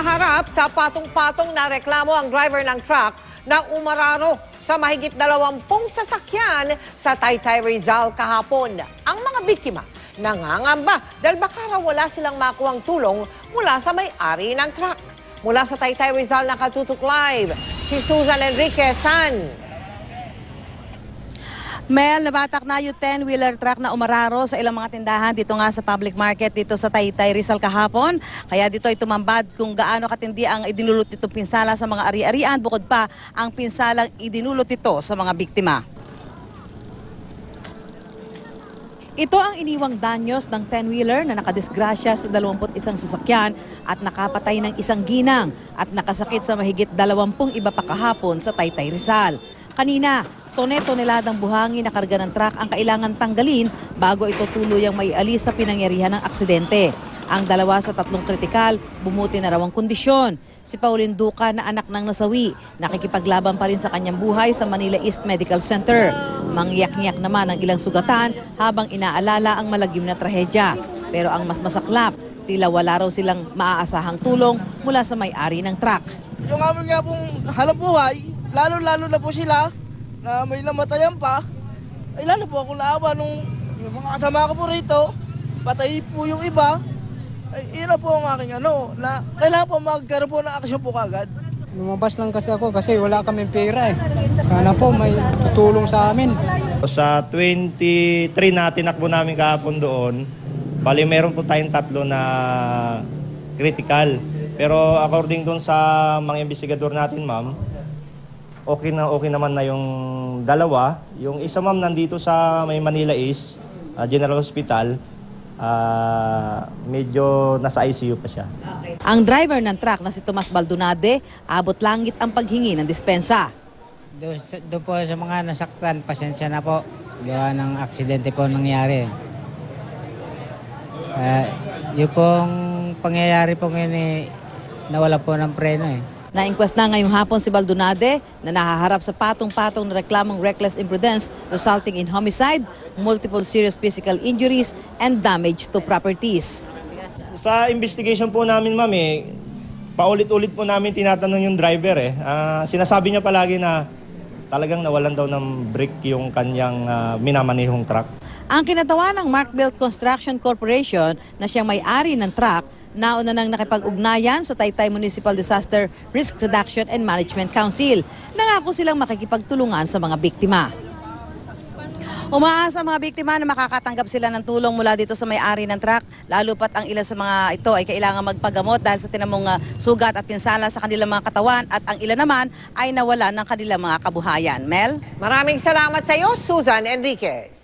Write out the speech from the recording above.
Nahaharap sa patong-patong na reklamo ang driver ng truck na umararo sa mahigit 20 sasakyan sa Taytay Rizal kahapon. Ang mga biktima nangangamba dahil baka raw wala silang makuhang tulong mula sa may-ari ng truck. Mula sa Taytay Rizal nakatutok live si Susan Enriquez-San. Mel, nabatak na yung 10-wheeler truck na umararo sa ilang mga tindahan dito nga sa public market dito sa Taytay Rizal kahapon. Kaya dito ay tumambad kung gaano katindi ang idinulot nitong pinsala sa mga ari-arian, bukod pa ang pinsalang idinulot ito sa mga biktima. Ito ang iniwang danyos ng 10-wheeler na nakadisgrasya sa 21 sasakyan at nakapatay ng isang ginang at nakasakit sa mahigit 20 iba pa kahapon sa Taytay Rizal. Kanina, toneladang buhangin na karga ng truck ang kailangan tanggalin bago ito tuluyang maialis sa pinangyarihan ng aksidente. Ang 2 sa 3 kritikal, bumuti na raw ang kondisyon. Si Pauline Duca na anak ng nasawi, nakikipaglaban pa rin sa kanyang buhay sa Manila East Medical Center. Mangyak-nyak naman ang ilang sugatan habang inaalala ang malagim na trahedya. Pero ang mas masaklap, tila wala raw silang maaasahang tulong mula sa may-ari ng truck. Yung amin nga pong hanap buhay, lalo-lalo na po sila, na may namatayan pa, ay lalo po ako naawa nung yung mga kasama ko po rito, patay po yung iba, ay ina po ang aking na kailangan po magkaroon po ng aksyon po kagad. Lumabas lang kasi ako kasi wala kaming pera eh. Sana po may tutulong sa amin. Sa 23 na tinakbo namin kahapon doon, bali meron po tayong 3 na critical. Pero according doon sa mga investigador natin, ma'am, okay naman na yung 2. Yung isa, ma'am, nandito sa may Manila East General Hospital, medyo nasa ICU pa siya. Okay. Ang driver ng truck na si Tomas Baldonade, abot langit ang paghingi ng dispensa. Doon po sa mga nasaktan, pasensya na po. Gawa ng aksidente po nangyari. Yung pong pangyayari po ngayon nawala po ng preno eh. Na-inquest na ngayong hapon si Baldonade na nahaharap sa patong-patong na reklamong reckless imprudence resulting in homicide, multiple serious physical injuries, and damage to properties. Sa investigation po namin, ma'am, paulit-ulit po namin tinatanong yung driver. Sinasabi niya palagi na talagang nawalan daw ng brake yung kanyang minamanehong truck. Ang kinatawa ng Mark Built Construction Corporation na siyang may-ari ng truck, nauna nang nakipag-ugnayan sa Taytay Municipal Disaster Risk Reduction and Management Council. Nangako silang makikipagtulungan sa mga biktima. Umaasa ang mga biktima na makakatanggap sila ng tulong mula dito sa may-ari ng truck, lalo pat ang ilan sa mga ito ay kailangan magpagamot dahil sa tinamong sugat at pinsala sa kanilang mga katawan at ang ilan naman ay nawala ng kanilang mga kabuhayan. Mel? Maraming salamat sa iyo, Susan Enriquez.